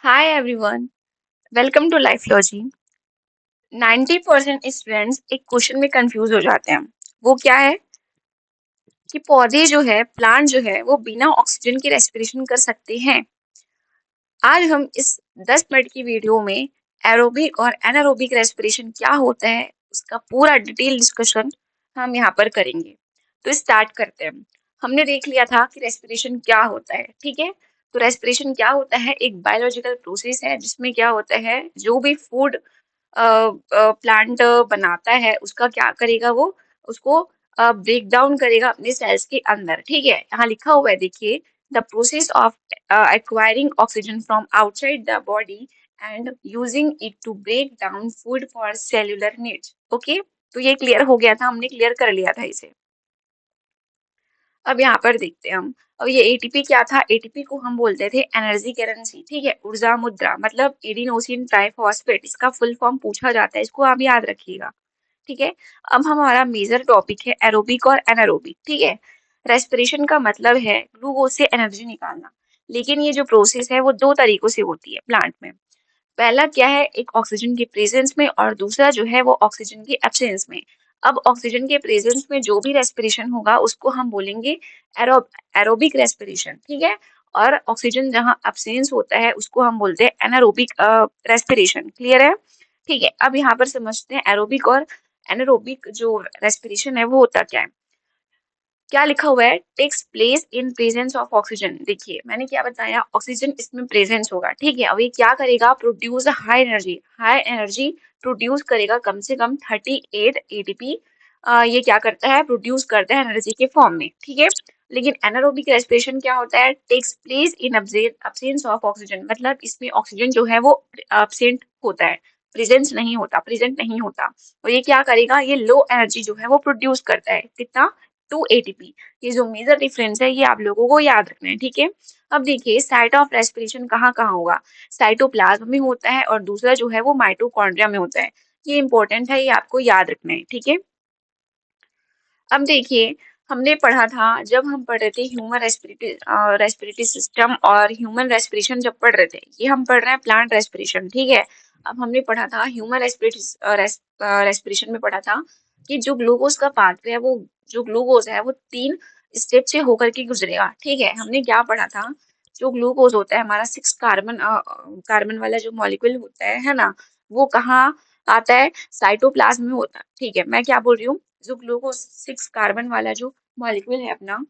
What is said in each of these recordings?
Hi everyone, welcome to Lifeology. 90% students एक question में confuse हो जाते हैं। वो क्या है कि पौधे जो है, प्लांट जो है, वो बिना ऑक्सीजन के रेस्पिरेशन कर सकते हैं। आज हम इस 10 मिनट की वीडियो में एरोबिक और एनारोबिक रेस्पिरेशन क्या होता है, उसका पूरा डिटेल डिस्कशन हम यहाँ पर करेंगे। तो स्टार्ट करते हैं। हमने देख लिया था कि रेस्पिरेशन क्या होता है, ठीक है? तो रेस्पिरेशन क्या होता है? एक बायोलॉजिकल प्रोसेस है जिसमें क्या होता है, जो भी फूड प्लांट बनाता है उसका क्या करेगा वो उसको ब्रेक डाउन करेगा अपने सेल्स के अंदर, ठीक है? यहाँ लिखा हुआ है, देखिए, the process of acquiring oxygen from outside the body and using it to break down food for cellular needs. Okay, तो ये क्लियर हो गया था, हमने क्लियर कर लिया था इसे। अब यहाँ पर देखते हैं हम। अब ये एटीपी क्या था? एटीपी को हम बोलते थे एनर्जी करेंसी, ठीक है? ऊर्जा मुद्रा, मतलब एडिनोसिन ट्राइफॉस्फेट, इसका फुल फॉर्म पूछा जाता है, इसको आप याद रखिएगा, ठीक है? अब हमारा मेजर टॉपिक है एरोबिक और एनारोबिक, ठीक है? रेस्पिरेशन का मतलब है ग्लूकोज से एनर्जी निकालना, लेकिन ये जो प्रोसेस है वो दो तरीकों से होती है प्लांट में। पहला क्या है, एक ऑक्सीजन के प्रेजेंस में, और दूसरा जो है वो ऑक्सीजन के एब्सेंस में। अब ऑक्सीजन के प्रेजेंस में जो भी रेस्पिरेशन होगा उसको हम बोलेंगे एरोबिक रेस्पिरेशन, ठीक है? और ऑक्सीजन जहाँ एब्सेंस होता है उसको हम बोलते हैं एनारोबिक रेस्पिरेशन। क्लियर है? ठीक है, अब यहाँ पर समझते हैं एरोबिक और एनारोबिक जो रेस्पिरेशन है वो होता क्या है। क्या लिखा हुआ है? Takes place in presence of oxygen. देखिए, मैंने क्या बताया, ऑक्सीजन इसमें प्रेजेंस होगा, ठीक है? अब ये क्या करेगा? प्रोड्यूस हाई एनर्जी प्रोड्यूस करेगा, कम से कम 38 एटीपी। ये क्या करता है? प्रोड्यूस करता है एनर्जी के फॉर्म में, ठीक है? लेकिन एनारोबिक रेस्पिरेशन क्या होता है? Takes place in absence of oxygen, मतलब इसमें ऑक्सीजन जो है वो अब्सेंट होता है, प्रेजेंट नहीं होता। और ये क्या करेगा? ये लो एनर्जी जो है वो प्रोड्यूस करता है, कितना? 2 एटीपी। ये जो मेजर डिफरेंस है ये आप लोगों को याद रखना है, ठीक है? अब देखिए, साइट ऑफ रेस्पिरेशन कहाँ कहाँ होगा? साइटोप्लाज्म में होता है और दूसरा जो है वो माइटोकॉन्ड्रिया में होता है। ये इंपॉर्टेंट है, ये आपको याद रखना है, ठीक है? अब देखिए, हमने पढ़ा था, जब हम पढ़ रहे थे ह्यूमन रेस्पिरेटरी सिस्टम और ह्यूमन रेस्पिरेशन जब पढ़ रहे थे, ये हम पढ़ रहे हैं प्लांट रेस्पिरेशन, ठीक है? अब हमने पढ़ा था ह्यूमन रेस्पिरेशन में पढ़ा था कि जो ग्लूकोज का पाथवे है, वो जो ग्लूकोज है वो 3 स्टेप से होकर के गुजरेगा, ठीक है? हमने क्या पढ़ा था? जो ग्लूकोज होता है हमारा 6 कार्बन वाला जो मॉलिक्यूल होता है ना? वो कहाँ आता है? साइटोप्लाज्म में होता है, ठीक है? मैं क्या बोल रही हूँ, जो ग्लूकोज 6 कार्बन वाला जो मॉलिक्यूल है अपना,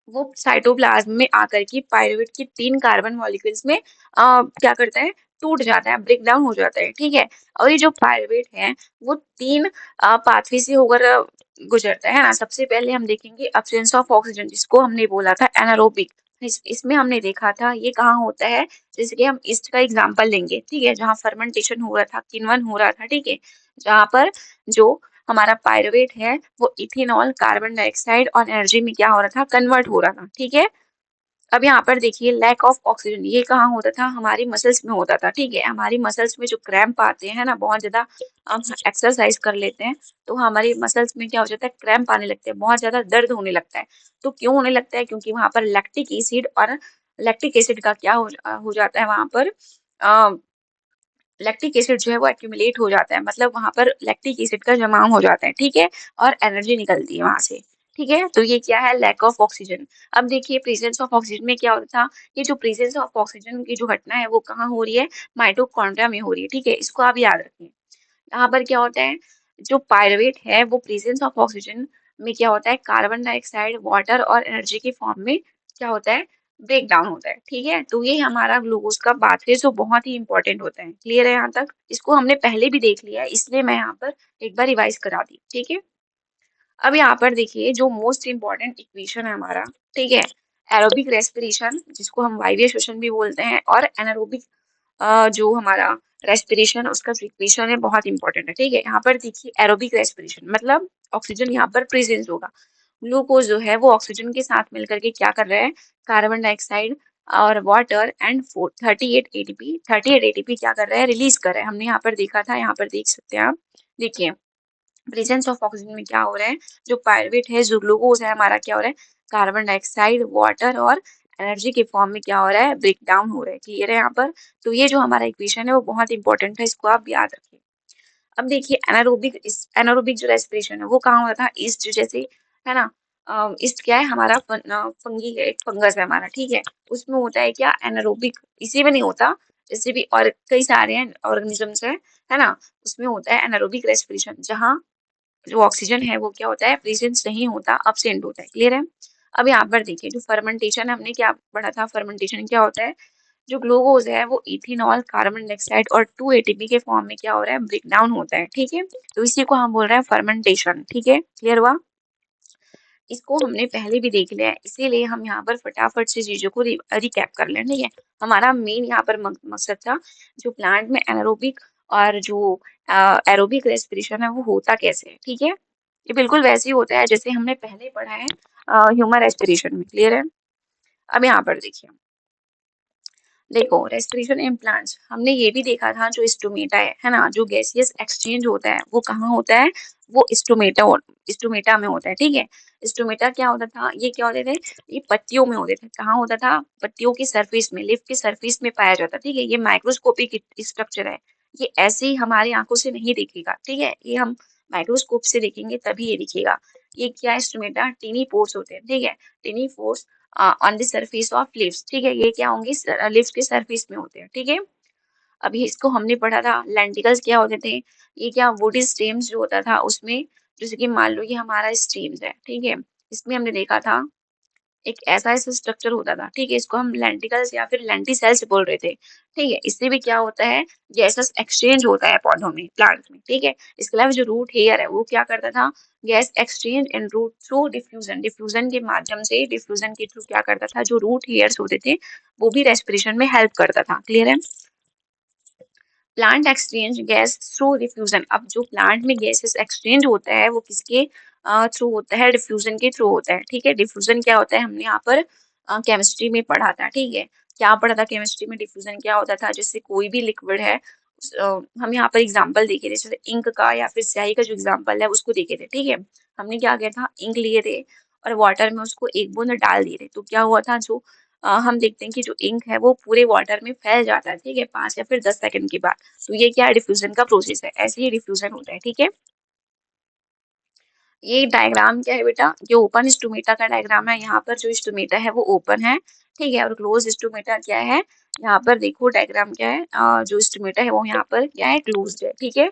वो साइटोप्लाज्म में आकर के पायरुवेट की 3 कार्बन मॉलिक्यूल्स में क्या करता है? टूट जाता है, ब्रेक डाउन हो जाता है, ठीक है? और ये जो पायरुवेट है वो 3 पाथवे से होकर गुजरता है ना? सबसे पहले हम देखेंगे एब्सेंस ऑफ ऑक्सीजन, जिसको हमने बोला था एनारोबिक। इसमें हमने देखा था ये कहाँ होता है, जैसे कि हम ईस्ट का एग्जांपल लेंगे, ठीक है? जहाँ फर्मेंटेशन हो रहा था, किण्वन हो रहा था, ठीक है? जहाँ पर जो हमारा पायरुवेट है वो इथेनॉल, कार्बन डाइऑक्साइड और एनर्जी में क्या हो रहा था? कन्वर्ट हो रहा था, ठीक है? अब यहाँ पर देखिए, लैक ऑफ ऑक्सीजन ये कहाँ होता था? हमारी मसल्स में होता था, ठीक है? हमारी मसल्स में जो क्रैम्प आते हैं ना, बहुत ज्यादा हम एक्सरसाइज कर लेते हैं तो हमारी मसल्स में क्या हो जाता है? क्रैम्प आने लगते हैं, बहुत ज्यादा दर्द होने लगता है। तो क्यों होने लगता है? क्योंकि वहां पर लैक्टिक एसिड का क्या हो जाता है वहां पर? लैक्टिक एसिड जो है वो एक्यूमुलेट हो जाता है, मतलब वहां पर लैक्टिक एसिड का जमाव हो जाता है, ठीक है? और एनर्जी निकलती है वहां से, ठीक है? तो ये क्या है? Lack of oxygen. अब देखिए, प्रेजेंस ऑफ ऑक्सीजन में क्या होता था? ये जो प्रेजेंस ऑफ ऑक्सीजन की जो घटना है वो कहाँ हो रही है? माइटोकॉन्ड्रिया में हो रही है, ठीक है? इसको आप याद रखिए। यहाँ पर क्या होता है? जो पायरुवेट है वो प्रेजेंस ऑफ ऑक्सीजन में क्या होता है? कार्बन डाइऑक्साइड, वाटर और एनर्जी के फॉर्म में क्या होता है? ब्रेक डाउन होता है, ठीक है? तो ये हमारा ग्लूकोज का पाथवे जो बहुत ही इंपॉर्टेंट होता है। क्लियर है यहाँ तक? इसको हमने पहले भी देख लिया है, इसलिए मैं यहाँ पर एक बार रिवाइज करा दी, ठीक है? अब यहाँ पर देखिए, जो मोस्ट इम्पोर्टेंट इक्वेशन है हमारा, ठीक है? एरोबिक रेस्पिरेशन, जिसको हम वायवीय श्वसन भी बोलते हैं, और एनारोबिक जो हमारा रेस्पिरेशन उसका जो इक्वेशन है बहुत इंपॉर्टेंट है, ठीक है? यहाँ पर देखिए, एरोबिक रेस्पिरेशन मतलब ऑक्सीजन यहाँ पर प्रेजेंस होगा। ग्लूकोज जो है वो ऑक्सीजन के साथ मिलकर के क्या कर रहा है? कार्बन डाइऑक्साइड और वाटर एंड 38 एटीपी क्या कर रहा है? रिलीज कर रहा है। हमने यहाँ पर देखा था, यहाँ पर देख सकते हैं आप। देखिए, प्रेजेंस ऑफ ऑक्सीजन में क्या हो रहा है? जो पायरुवेट है, जो ग्लूकोज है हमारा, क्या हो रहा है? कार्बन डाइऑक्साइड, वाटर और एनर्जी के फॉर्म में क्या हो रहा है, ब्रेक डाउन हो रहा है। क्लियर है यहाँ पर? तो ये जो हमारा इक्वेशन है वो बहुत इंपॉर्टेंट है, इसको आप याद रखिए। अब देखिए एनारोबिक जो रेस्पिरेशन है वो कहाँ होता था, ईस्ट जैसे, है ना। ईस्ट क्या है हमारा, फंगी है, एक फंगस है हमारा, ठीक है। उसमें होता है क्या, एनारोबिक। इसी में नहीं होता, जैसे भी और कई सारे हैं ऑर्गेनिजम्स है ना। उसमें होता है एनारोबिक रेस्पिरेशन, जहाँ जो ऑक्सीजन है वो क्या होता है, प्रेजेंस नहीं होता, absent होता है। क्लियर है? अब यहाँ पर देखिए जो फर्मेंटेशन, हमने क्या पढ़ा था, फर्मेंटेशन क्या होता है, जो ग्लूकोज है वो इथेनॉल, कार्बन डाइऑक्साइड और 2 ATP के फॉर्म में क्या हो रहा है, ब्रेक डाउन होता है। ठीक है, तो इसी को हम बोल रहे हैं फर्मेंटेशन। ठीक है, क्लियर हुआ? इसको हमने पहले भी देख लिया है, इसीलिए हम यहाँ पर फटाफट से चीजों को रिकैप कर लें। ठीक है, हमारा मेन यहाँ पर मकसद था, जो प्लांट में एनारोबिक और जो एरोबिक रेस्पिरेशन है वो होता कैसे है। ठीक है, ये बिल्कुल वैसे ही होता है जैसे हमने पहले पढ़ा है ह्यूमन रेस्पिरेशन में। क्लियर है? अब यहाँ पर देखिए, देखो रेस्पिरेशन इन प्लांट्स हमने ये भी देखा था, जो स्टोमेटा है ना, जो गैसियस एक्सचेंज होता है वो कहाँ होता है, वो स्टोमेटा में होता है। ठीक है, स्टोमेटा क्या होता था, ये क्या होते थे, ये पत्तियों में होते थे। कहाँ होता था, पत्तियों की सरफेस में, लीफ की सरफेस में पाया जाता। ठीक है, ये माइक्रोस्कोपिक स्ट्रक्चर है, ये ऐसे ही हमारी आंखों से नहीं दिखेगा। ठीक है, ये हम माइक्रोस्कोप से देखेंगे तभी ये दिखेगा। ये क्या है, स्टोमेटा टिनी पोर्स होते हैं। ठीक है, टिनी pores on the surface of lives. ठीक है, ये क्या होंगे, लिव्स के सरफेस में होते हैं। ठीक है, अभी इसको हमने पढ़ा था, लेंटिकल्स क्या होते थे, ये क्या वुडी स्टेम्स जो होता था उसमें, जैसे कि मान लो ये हमारा स्टेम्स है। ठीक है, इसमें हमने देखा था एक ऐसा ऐसा स्ट्रक्चर होता था। ठीक है, इसको हम लेंटिकल्स या फिर लेंटिसेल्स बोल रहे थे। ठीक है, इससे भी क्या होता है, गैसेस एक्सचेंज होता है पौधों में, प्लांट्स में। ठीक है, इसके अलावा जो रूट हेयर है वो क्या करता था, gas exchange and root through diffusion, diffusion के माध्यम से, डिफ्यूजन के थ्रू क्या करता था, जो रूट हेयर्स होते थे वो भी रेस्पिरेशन में हेल्प करता था। क्लियर है? Plant exchange gas through diffusion, अब जो प्लांट में गैसेस एक्सचेंज होता है वो किसके थ्रू होता है, डिफ्यूजन के थ्रू होता है। ठीक है, डिफ्यूजन क्या होता है, हमने यहाँ पर केमिस्ट्री में पढ़ा था। ठीक है, क्या पढ़ा था केमिस्ट्री में, डिफ्यूजन क्या होता था, जैसे कोई भी लिक्विड है, हम यहाँ पर एग्जाम्पल देखे थे, जैसे इंक का या फिर स्याही का जो एग्जाम्पल है उसको देखे थे। ठीक है, हमने क्या किया था, इंक लिए थे और वाटर में उसको एक बूंद डाल दिए थे, तो क्या हुआ था, जो हम देखते हैं कि जो इंक है वो पूरे वाटर में फैल जाता है। ठीक है, 5 या फिर 10 सेकंड के बाद। तो ये क्या है, डिफ्यूजन का प्रोसेस है, ऐसे ही डिफ्यूजन होता है। ठीक है, ये डायग्राम क्या है बेटा, ये ओपन स्टोमेटा का डायग्राम है। यहाँ पर जो स्टोमेटा है वो ओपन है। ठीक है, और क्लोज स्टोमेटा क्या है, यहाँ पर देखो डायग्राम क्या है, जो स्टोमेटा है वो यहाँ पर क्या है, क्लोज्ड है। ठीक है,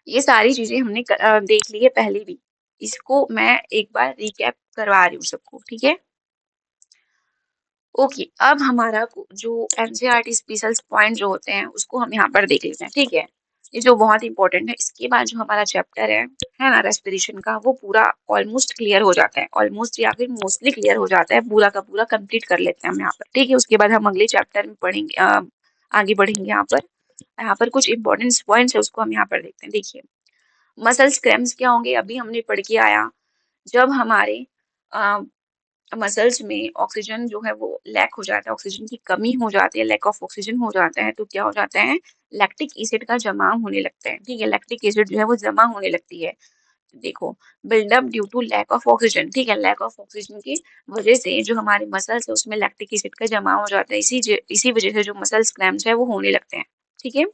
ये सारी चीजें हमने देख ली है पहले भी, इसको मैं एक बार रिकैप करवा रही हूँ सबको। ठीक है, ओके, अब हमारा जो एनसीईआरटी स्पेशल पॉइंट जो होते हैं उसको हम यहाँ पर देख लेते हैं। ठीक है, ये जो बहुत इंपॉर्टेंट है, इसके बाद जो हमारा चैप्टर है ना रेस्पिरेशन का, वो पूरा ऑलमोस्ट क्लियर हो जाता है, ऑलमोस्ट या फिर मोस्टली क्लियर हो जाता है, पूरा का पूरा कंप्लीट कर लेते हैं हम यहाँ पर। ठीक है, उसके बाद हम अगले चैप्टर में पढ़ेंगे, आगे बढ़ेंगे। यहाँ पर कुछ इंपॉर्टेंट पॉइंट्स है उसको हम यहाँ पर देखते हैं। देखिए, मसल्स क्रैम्प्स क्या होंगे, अभी हमने पढ़ के आया, जब हमारे मसल्स में ऑक्सीजन जो है वो लैक हो जाता है, ऑक्सीजन की कमी हो जाती है, लैक ऑफ ऑक्सीजन हो जाता है, तो क्या हो जाता है, लैक्टिक एसिड का जमाव होने लगता है। ठीक है, लैक्टिक एसिड जो है वो जमा होने लगती है। देखो, buildup due to lack of oxygen. ठीक है, लैक ऑफ ऑक्सीजन की वजह से जो हमारे मसल्स है उसमें लैक्टिक एसिड का जमाव हो जाता है, इसी वजह से जो मसल्स क्रैम्प्स है वो होने लगते हैं। ठीक है,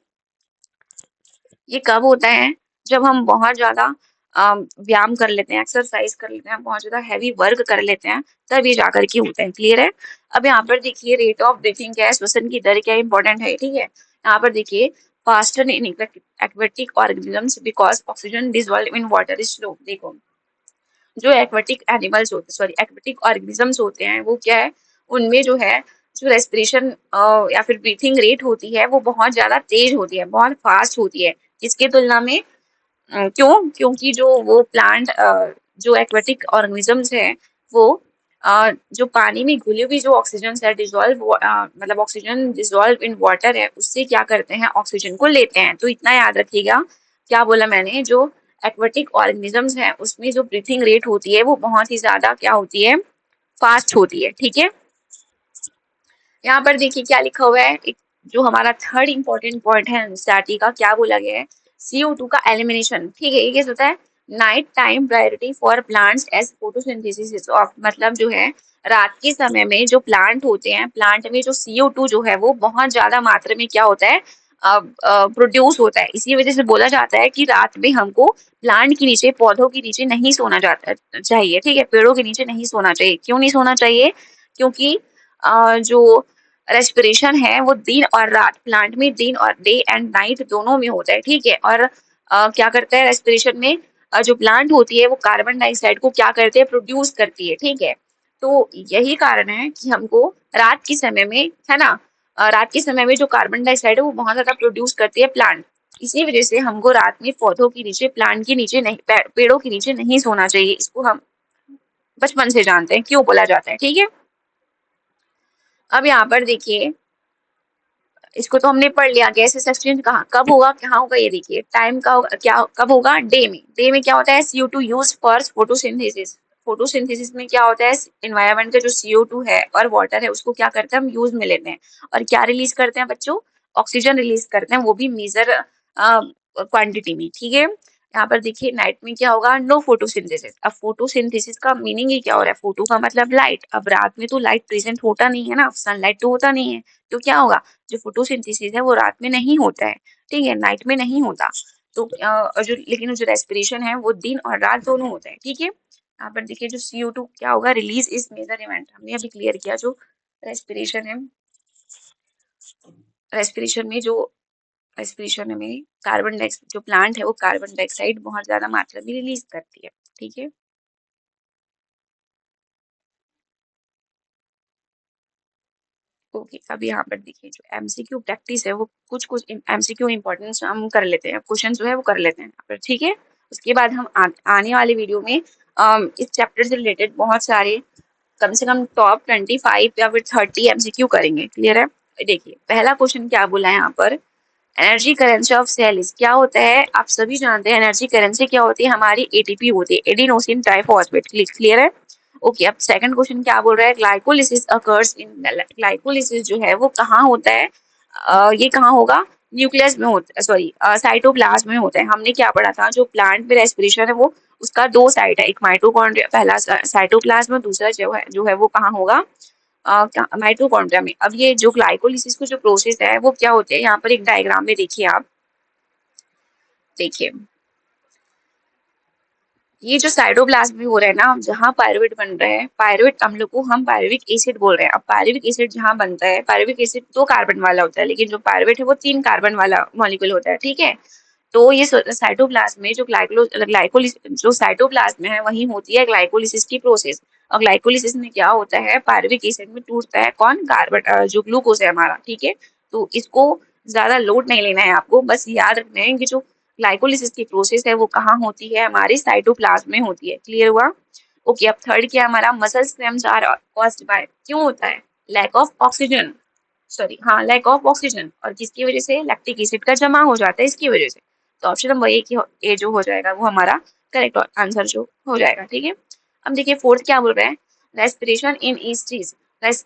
ये कब होता है, जब हम बहुत ज्यादा व्यायाम कर लेते हैं, एक्सरसाइज कर लेते हैं, बहुत ज्यादा हैवी वर्क कर लेते हैं, तब ये जाकर के होता है। क्लियर है? अब यहाँ पर देखिए, रेट ऑफ ब्रीथिंग क्या है, श्वसन की दर क्या इंपॉर्टेंट है। ठीक है, यहाँ पर देखिए, faster in aquatic organisms because oxygen dissolve in water is slow. देखो, जो एक्वेटिक एनिमल्स होते, सॉरी एक्वेटिक ऑर्गेनिजम्स होते हैं, वो क्या है, उनमें जो है, जो रेस्पिरेशन या फिर ब्रीथिंग रेट होती है वो बहुत ज्यादा तेज होती है, बहुत फास्ट होती है। किसके तुलना में, क्यों, क्योंकि जो वो प्लांट, जो एक्वेटिक ऑर्गेनिजम्स है वो जो पानी में घुली हुई जो ऑक्सीजन है, डिजोल्व मतलब ऑक्सीजन डिजोल्व इन वाटर है, उससे क्या करते हैं, ऑक्सीजन को लेते हैं। तो इतना याद रखिएगा, क्या बोला मैंने, जो एक्वेटिक ऑर्गेनिजम्स है उसमें जो ब्रीथिंग रेट होती है वो बहुत ही ज्यादा क्या होती है, फास्ट होती है। ठीक है, यहाँ पर देखिए क्या लिखा हुआ है, एक जो हमारा थर्ड इंपॉर्टेंट पॉइंट है एनसीईआरटी का, क्या बोला गया है, CO2 का एलिमिनेशन। ठीक है, ये कैसे होता है, night time priority for plants as photosynthesis off, मतलब जो है रात के समय में जो प्लांट होते हैं, प्लांट में जो CO2 जो है वो बहुत ज्यादा मात्रा में क्या होता है, प्रोड्यूस होता है। इसी वजह से बोला जाता है कि रात में हमको प्लांट के नीचे, पौधों के नीचे नहीं सोना जाता चाहिए, ठीक है, पेड़ों के नीचे नहीं सोना चाहिए। क्यों नहीं सोना चाहिए? क्योंकि जो रेस्पिरेशन है वो दिन और रात, प्लांट में दिन और डे एंड नाइट दोनों में होता है, ठीक है। और क्या करता है रेस्पिरेशन में, जो प्लांट होती है वो कार्बन डाइऑक्साइड को क्या करते हैं, प्रोड्यूस करती है, ठीक है। तो यही कारण है कि हमको रात के समय में, है ना, रात के समय में जो कार्बन डाइऑक्साइड है वो बहुत ज्यादा प्रोड्यूस करती है प्लांट। इसी वजह से हमको रात में पौधों के नीचे, प्लांट के नीचे नहीं, पेड़ों के नीचे नहीं सोना चाहिए। इसको हम बचपन से जानते हैं क्यों बोला जाता है, ठीक है। अब यहाँ पर देखिए, इसको तो हमने पढ़ लिया, गैसेस एक्सचेंज कहाँ कब होगा, कहाँ होगा, ये देखिए टाइम का क्या कब होगा, डे में। डे में क्या होता है, CO2 use for photosynthesis. Photosynthesis में क्या होता है, एनवायरनमेंट का जो CO2 है और वाटर है उसको क्या करते हैं, हम यूज में लेते हैं। और क्या रिलीज करते हैं बच्चों, ऑक्सीजन रिलीज करते हैं, वो भी मेजर क्वांटिटी में, ठीक है। यहाँ पर देखिए नाइट में क्या होगा, नो फोटोसिंथेसिस। अब फोटोसिंथेसिस का मीनिंग ही क्या हो रहा है, फोटो का मतलब लाइट। अब रात में तो लाइट प्रेजेंट होता नहीं है ना, सनलाइट तो होता नहीं है, तो क्या होगा, जो फोटोसिंथेसिस है वो रात में नहीं होता है, ठीक है, नाइट में नहीं होता। तो जो लेकिन जो रेस्पिरेशन है वो दिन और रात दोनों होता है, ठीक है। यहाँ पर देखिए जो CO2 क्या होगा, रिलीज इज मेजर इवेंट, हमने अभी क्लियर किया। जो रेस्पिरेशन है, रेस्पिरेशन में जो रेस्पिरेशन में कार्बन डाइऑक्साइड, जो प्लांट है वो कार्बन डाइऑक्साइड बहुत ज्यादा मात्रा में रिलीज करती है, ठीक है। ओके, अब यहाँ पर देखिए जो MCQ प्रैक्टिस है वो कुछ कुछ MCQ इंपॉर्टेंस हम कर लेते हैं, क्वेश्चन जो है वो कर लेते हैं यहाँ पर, ठीक है। उसके बाद हम आने वाले वीडियो में इस चैप्टर से रिलेटेड बहुत सारे, कम से कम टॉप 25 या फिर 30 MCQ करेंगे, क्लियर है। देखिए पहला क्वेश्चन क्या बोला है यहाँ पर, एनर्जी करेंसी ऑफ सेल्स क्या होता है, आप सभी जानते हैं एनर्जी करेंसी क्या होती है, हमारी ATP होती है, एडिनोसिन ट्राइफॉस्फेट, क्लियर है। ओके, अब सेकंड क्वेश्चन क्या बोल रहा है, ग्लाइकोलिसिस अकर्स इन, ग्लाइकोलिसिस जो है वो कहाँ होता है, ये कहाँ होगा, न्यूक्लियस में होता है, सॉरी साइटोप्लाज्म में होता है। हमने क्या पढ़ा था, जो प्लांट में रेस्पिरेशन है वो उसका दो साइड है, एक माइटोकॉन्ड्रिया, पहला साइटोप्लाज्म, दूसरा जो है वो कहाँ होगा, माइटोकॉन्ड्रिया में। अब ये जो ग्लाइकोलिसिस का जो प्रोसेस है वो क्या होते हैं, यहाँ पर एक डायग्राम में देखिए आप, देखिए ये जो साइटोप्लाज्म में हो रहा है ना, जहाँ पायरुवेट बन रहा है, पायरुवेट अम्ल को हम पायरुविक एसिड बोल रहे हैं। अब पायरुविक एसिड जहाँ बनता है, पायरुविक एसिड 2 कार्बन वाला होता है, लेकिन जो पायरुवेट है वो 3 कार्बन वाला मॉलिक्यूल होता है, ठीक है। तो ये साइटोप्लाज्म में जो ग्लाइकोलिस जो साइटोप्लाज्म में है वही होती है ग्लाइकोलिसिस की प्रोसेस। और ग्लाइकोलिसिस में क्या होता है, पायरुविक एसिड में टूटता है कौन, कार्बन, जो ग्लूकोज है हमारा, ठीक है। तो इसको ज्यादा लोड नहीं लेना है आपको, बस याद रखना है कि जो ग्लाइकोलिसिस की प्रोसेस है वो कहाँ होती है, हमारे साइटोप्लाज्म में होती है, क्लियर हुआ। ओके, अब थर्ड क्या हमारा, मसल स्पेम्स आर कॉज्ड बाय, क्यों होता है, लैक ऑफ ऑक्सीजन, सॉरी हाँ, लैक ऑफ ऑक्सीजन, और किसकी वजह से, लैक्टिक एसिड का जमा हो जाता है इसकी वजह से। तो ऑप्शन नंबर ए जो हो जाएगा वो हमारा करेक्ट आंसर जो हो जाएगा, ठीक है। अब देखिए फोर्थ क्या बोल रहे हैं, रेस्पिरेशन इन ईस्ट,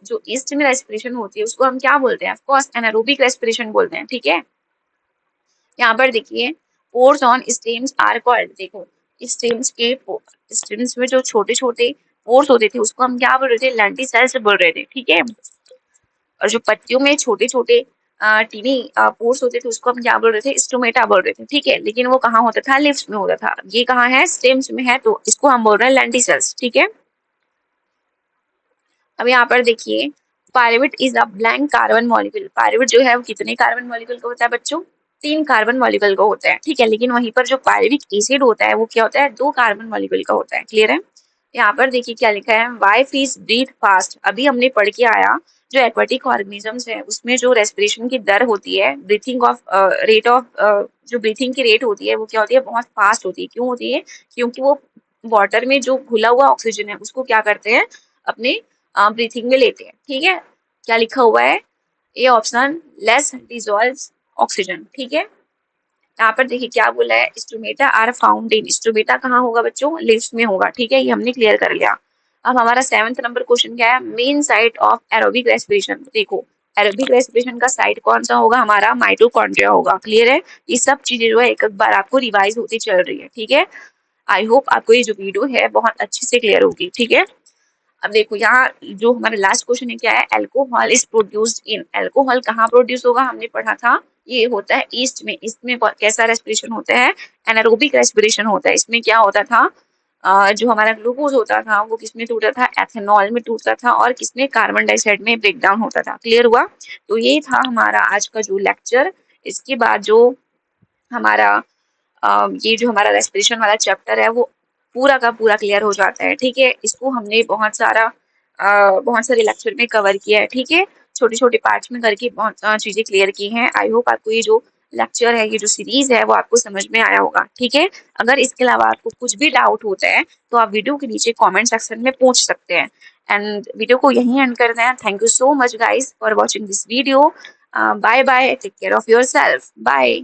जो ईस्ट में रेस्पिरेशन होती है उसको हम क्या बोलते हैं, ऑफकोर्स एनारोबिक रेस्पिरेशन बोलते हैं, ठीक है। यहाँ पर देखिए pores on stems are called, देखो स्टेम्स में जो छोटे छोटे पोर्स होते थे उसको हम क्या बोल रहे थे, लेंटिसेल्स बोल रहे थे, ठीक है। और जो पत्तियों में छोटे छोटे टीनी पोर्स होते थे उसको हम क्या बोल रहे थे, स्टोमेटा बोल रहे थे, ठीक है। लेकिन वो कहाँ होता था, लिप्स में होता था, ये कहाँ है, स्टेम्स में है, तो इसको हम बोल रहे हैं लेंटिसेल्स, ठीक है। अब यहाँ पर देखिए pyruvate is a blank carbon molecule, pyruvate जो है वो कितने कार्बन मॉलिक्यूल का होता है बच्चों, 3 कार्बन मॉलिक्यूल का होता है, ठीक है। लेकिन वहीं पर जो पायरुविक एसिड होता है वो क्या होता है, 2 कार्बन मॉलिक्यूल का होता है, क्लियर है। यहाँ पर देखिए क्या लिखा है, वाई फिश ब्रीथ फास्ट, अभी हमने पढ़ के आया जो एक्वाटिक ऑर्गेनिजम्स है उसमें जो रेस्पिरेशन की दर होती है, ब्रीथिंग ऑफ रेट ऑफ, जो ब्रीथिंग की रेट होती है वो क्या होती है, बहुत फास्ट होती है, क्यों होती है, क्योंकि वो वाटर में जो घुला हुआ ऑक्सीजन है उसको क्या करते हैं, अपने ब्रीथिंग में लेते हैं, ठीक है। क्या लिखा हुआ है, A option, less dissolved oxygen, ठीक है। यहाँ पर देखिए क्या बोला है, stomata are found in, stomata कहाँ होगा बच्चों, लिप्स में होगा, ठीक है, ये हमने क्लियर कर लिया। अब हमारा 7th नंबर क्वेश्चन क्या है, main site of aerobic respiration, देखो एरोबिक रेस्पिरेशन का साइट कौन सा होगा, हमारा माइटोकॉन्ड्रिया होगा, क्लियर है। ये सब चीजें जो है एक एक बार आपको रिवाइज होती चल रही है, ठीक है। आई होप आपको ये जो वीडियो है बहुत अच्छे से क्लियर होगी। ठीक है, अब देखो यहाँ जो हमारा लास्ट क्वेश्चन है क्या है, alcohol is produced in, alcohol कहाँ प्रोड्यूस होगा, हमने पढ़ा था ये होता है ईस्ट में। इसमें कैसा रेस्पिरेशन होता है, एनारोबिक रेस्पिरेशन होता है। इसमें क्या होता था, जो हमारा ग्लूकोज होता था वो किसमें टूटा था, एथेनॉल में टूटता था, और किसमें, कार्बन डाइऑक्साइड में ब्रेक डाउन होता था। क्लियर हुआ? तो ये था हमारा आज का जो लेक्चर। इसके बाद जो हमारा ये जो हमारा रेस्पिरेशन वाला चैप्टर है वो पूरा का पूरा क्लियर हो जाता है। ठीक है, इसको हमने बहुत सारे लेक्चर में कवर किया है। ठीक है, छोटे छोटे पार्ट्स में करके बहुत चीजें क्लियर की हैं। आई होप आपको ये जो लेक्चर है, ये जो सीरीज है वो आपको समझ में आया होगा। ठीक है, अगर इसके अलावा आपको कुछ भी डाउट होता है तो आप वीडियो के नीचे कमेंट सेक्शन में पूछ सकते हैं। एंड वीडियो को यहीं एंड करते हैं। Thank you so much guys for watching this video. Bye bye, take care of your self, bye.